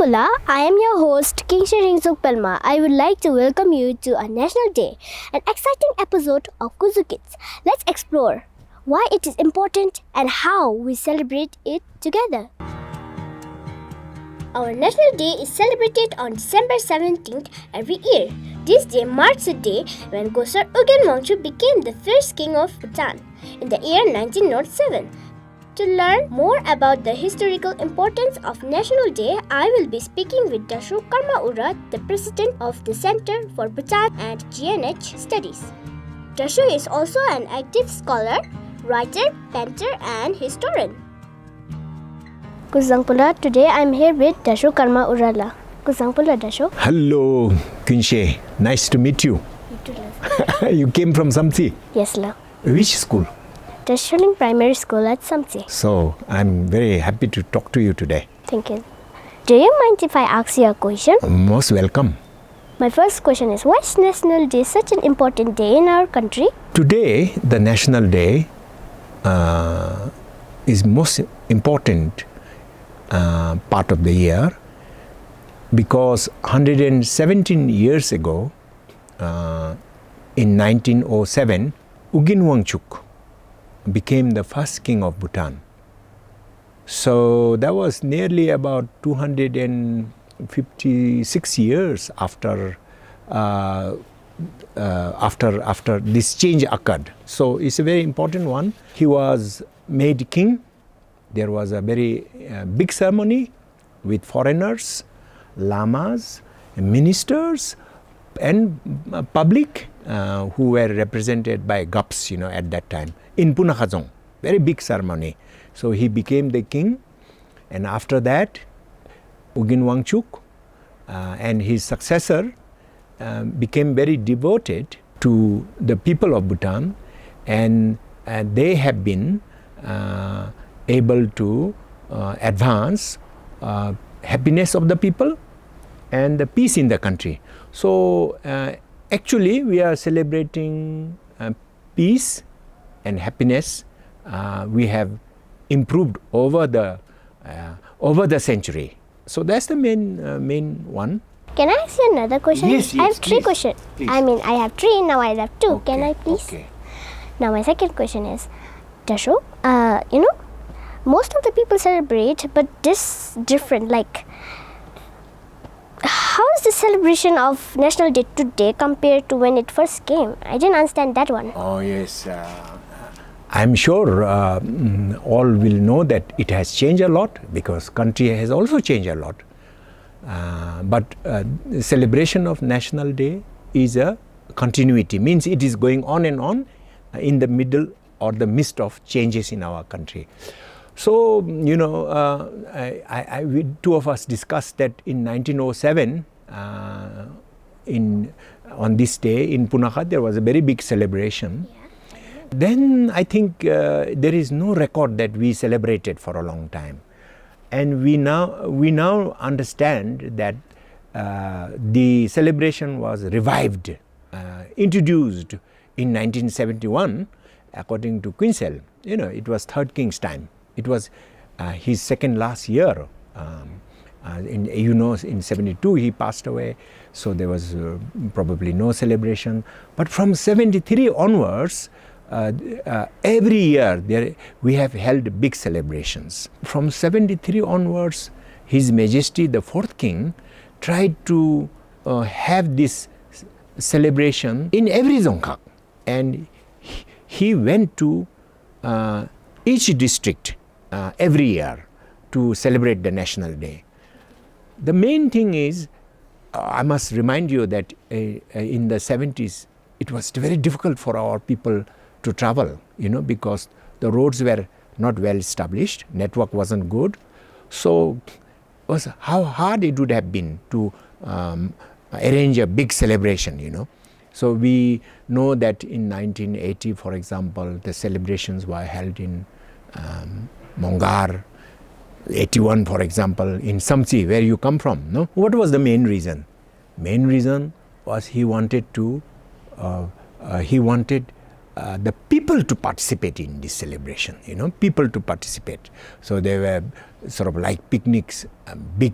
Hola, I am your host Kingsher Hingtsho Pelma. I would like to welcome you to a National Day, an exciting episode of Kuzoo Kids. Let's explore why it is important and how we celebrate it together. Our National Day is celebrated on December 17th every year. This day marks the day when Kuzoo Kids became the first king of Bhutan in the year 1907. To learn more about the historical importance of National Day, I will be speaking with Dasho Karma Ura, the president of the Center for Bhutan and GNH Studies. Dasho is also an active scholar, writer, painter, and historian. Kuzangpula, today I am here with Dasho Karma Urala. Kuzangpula, Dasho. Hello, Kinshe. Nice to meet you. You too, love. You came from Samsi? Yes, love. Which school? Dasholing Primary School at Samsi. So, I'm very happy to talk to you today. Thank you. Do you mind if I ask you a question? Most welcome. My first question is, why is National Day such an important day in our country? Today, the National Day is most important part of the year because 117 years ago, in 1907, Ugin Wangchuk became the first king of Bhutan. So that was nearly about 256 years after this change occurred. So it's a very important one. He was made king. There was a very big ceremony with foreigners, lamas, ministers, and public who were represented by Gups, at that time in Punakazong. Very big ceremony. So he became the king, and after that, Ugin Wangchuk and his successor became very devoted to the people of Bhutan, and they have been able to advance happiness of the people and the peace in the country. So actually we are celebrating peace and happiness. We have improved over the century. So that's the main one. Can I ask you another question? Yes, I have three questions. Please. I mean, I have three, now I have two. Okay, Can I please? Okay. Now my second question is, Dasho, most of the people celebrate, but this different. Like, how is the celebration of National Day today compared to when it first came? I didn't understand that one. Oh yes, I'm sure all will know that it has changed a lot because country has also changed a lot. But the celebration of National Day is a continuity, means it is going on and on in the middle or the midst of changes in our country. So, we two of us discussed that in 1907, on this day in Punakha, there was a very big celebration. Then I think there is no record that we celebrated for a long time, and we now understand that the celebration was revived, introduced in 1971, according to Quinsel. It was third king's time. It was his second last year. In 72 he passed away, so there was probably no celebration. But from 73 onwards, every year we have held big celebrations. From 73 onwards, His Majesty the fourth king tried to have this celebration in every Dzongkhag, and he went to each district every year to celebrate the National Day. The main thing is, I must remind you that in the 70s, it was very difficult for our people to travel, because the roads were not well established, network wasn't good. So was how hard it would have been to arrange a big celebration, So we know that in 1980, for example, the celebrations were held in Mongar, 81, for example, in Samsi, where you come from. No, what was the main reason? Main reason was he wanted the people to participate in this celebration, people to participate. So there were sort of like picnics, big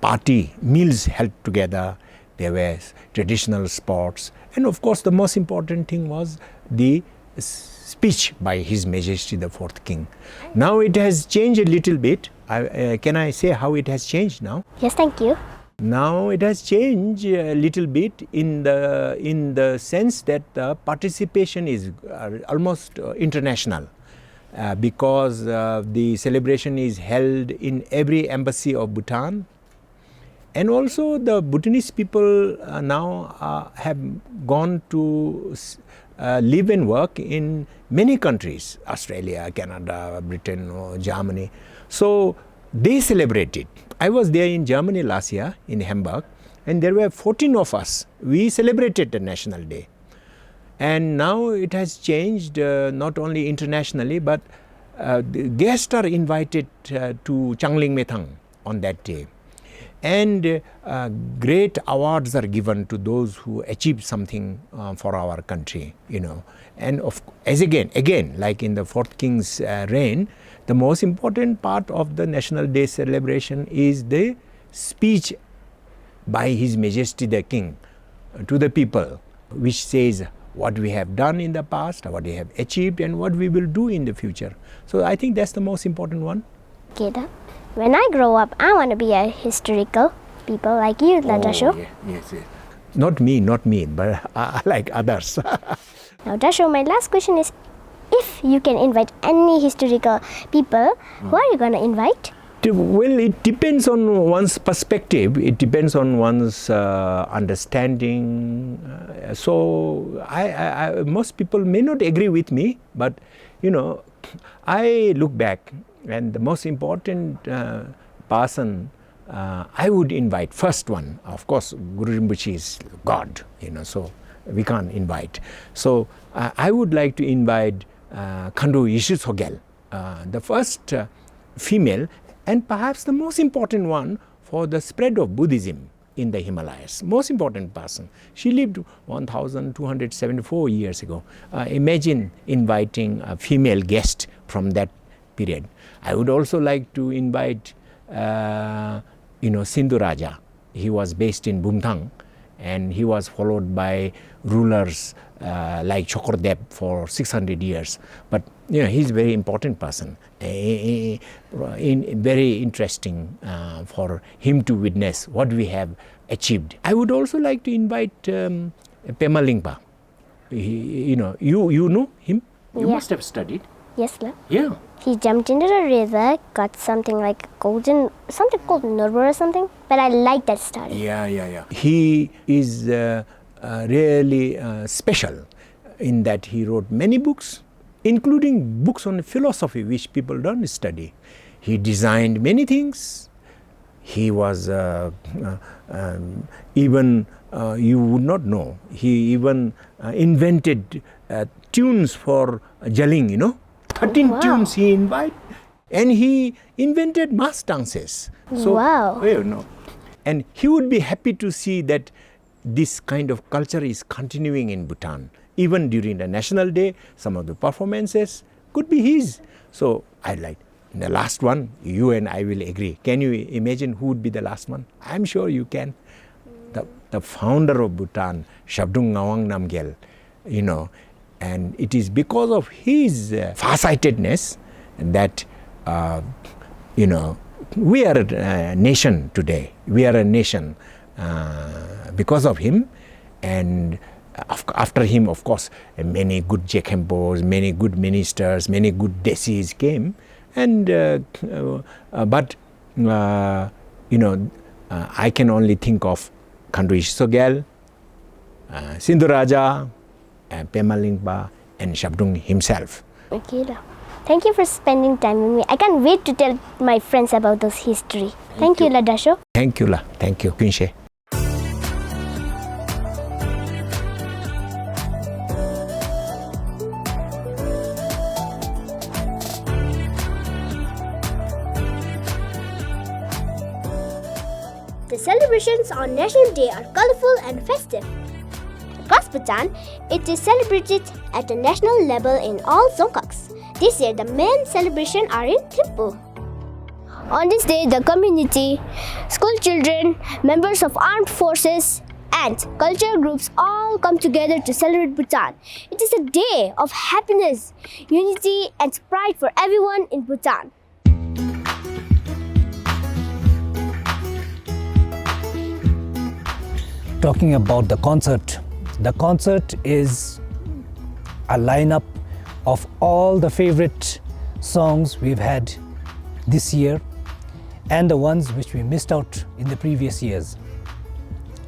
party meals held together. There were traditional sports, and of course the most important thing was the speech by His Majesty the Fourth King. Now it has changed a little bit. Can I say how it has changed now? Yes, thank you. Now it has changed a little bit in the sense that the participation is almost international, because the celebration is held in every embassy of Bhutan. And also the Bhutanese people now have gone to live and work in many countries, Australia, Canada, Britain, or Germany. So they celebrate it. I was there in Germany last year, in Hamburg, and there were 14 of us. We celebrated the National Day. And now it has changed, not only internationally, but the guests are invited to Changling Methang on that day. And great awards are given to those who achieve something for our country, And as again, like in the Fourth King's reign, the most important part of the National Day celebration is the speech by His Majesty the King to the people, which says what we have done in the past, what we have achieved, and what we will do in the future. So I think that's the most important one. Okay, when I grow up, I want to be a historical people like you, Dasho. Yes. Not me, but like others. Now, Dasho, my last question is, if you can invite any historical people, who are you going to invite? Well, it depends on one's perspective. It depends on one's understanding. So most people may not agree with me, but I look back, and the most important person I would invite, first one, of course, Guru Rinpoche is God, so we can't invite. So I would like to invite Khandro Yishu Tsogel, the first female, and perhaps the most important one for the spread of Buddhism in the Himalayas. Most important person. She lived 1274 years ago. Imagine inviting a female guest from that period. I would also like to invite Sindhu Raja. He was based in Bumthang, and he was followed by rulers like Chokordep for 600 years. But he's a very important person, very interesting for him to witness what we have achieved. I would also like to invite Pelma Lingpa. You know him? You must have studied. Yes, la. Yeah. He jumped into the river, got something like something called Nurwar or something. But I like that story. Yeah. He is really special in that he wrote many books, including books on philosophy, which people don't study. He designed many things. He was even, you would not know, he even invented tunes for Jaling, 13 tunes he invented. And he invented mass dances. So, wow. And he would be happy to see that this kind of culture is continuing in Bhutan. Even during the National Day, some of the performances could be his. So I'd like, the last one, you and I will agree. Can you imagine who would be the last one? I'm sure you can. The founder of Bhutan, Shabdung Ngawang Namgyel, and it is because of his farsightedness that, we are a nation today. We are a nation because of him, and after him, of course, many good Jekhempos, many good ministers, many good desis came, and I can only think of Khandro Yishu Tsogel, Sindhu Raja, Pelma Lingpa, and Shabdung himself. Okay. Thank you for spending time with me. I can't wait to tell my friends about this history. Thank you, Dasho. Thank you, Thank you, Kingsher. The celebrations on National Day are colorful and festive. Across Bhutan, it is celebrated at a national level in all Dzongkhaks. This year, the main celebrations are in Thimphu. On this day, the community, school children, members of armed forces, and cultural groups all come together to celebrate Bhutan. It is a day of happiness, unity, and pride for everyone in Bhutan. Talking about the concert is a lineup of all the favorite songs we've had this year and the ones which we missed out in the previous years.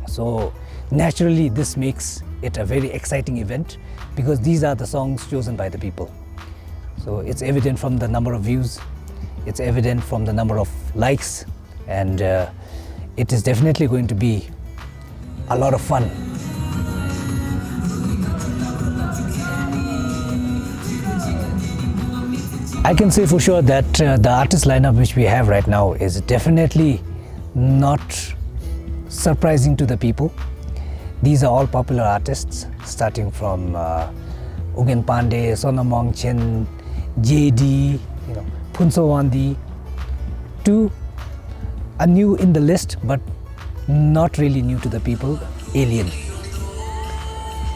So naturally this makes it a very exciting event because these are the songs chosen by the people. So it's evident from the number of views, it's evident from the number of likes, and it is definitely going to be a lot of fun. I can say for sure that the artist lineup which we have right now is definitely not surprising to the people. These are all popular artists, starting from Ugen Pandey, Sonamong Chen, JD, Phunso Wandi, to a new in the list but not really new to the people, Alien.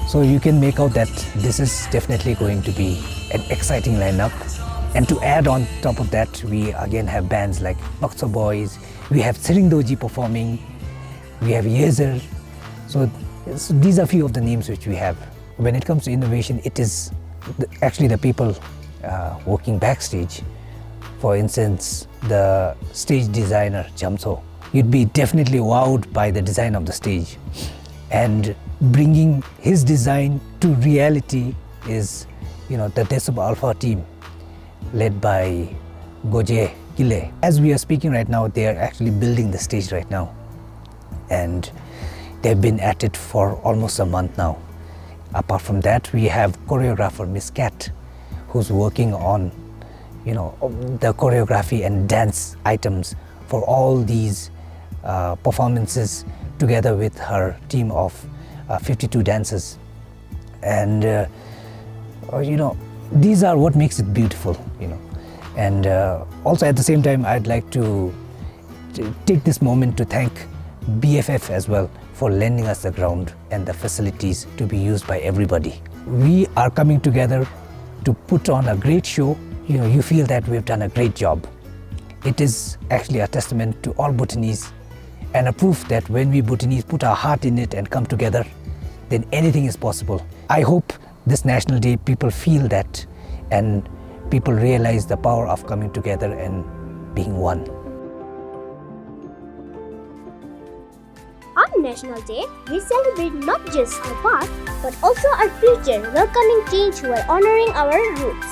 So you can make out that this is definitely going to be an exciting lineup. And to add on top of that, we again have bands like Bakso Boys, we have Siringdoji performing, we have Yezer. So these are few of the names which we have. When it comes to innovation, it is actually the people working backstage. For instance, the stage designer, Jamso. You'd be definitely wowed by the design of the stage. And bringing his design to reality is, the Desub Alpha team, led by Goje Kile. As we are speaking right now, they are actually building the stage right now. And they've been at it for almost a month now. Apart from that, we have choreographer Miss Cat, who's working on, the choreography and dance items for all these performances, together with her team of 52 dancers. And these are what makes it beautiful, And also at the same time, I'd like to take this moment to thank BFF as well for lending us the ground and the facilities to be used by everybody. We are coming together to put on a great show. You feel that we've done a great job. It is actually a testament to all Bhutanese and a proof that when we Bhutanese put our heart in it and come together, then anything is possible. I hope this National Day people feel that and people realize the power of coming together and being one. On National Day, we celebrate not just our past, but also our future, welcoming change while honoring our roots.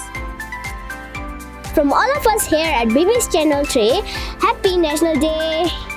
From all of us here at BB's Channel 3, Happy National Day!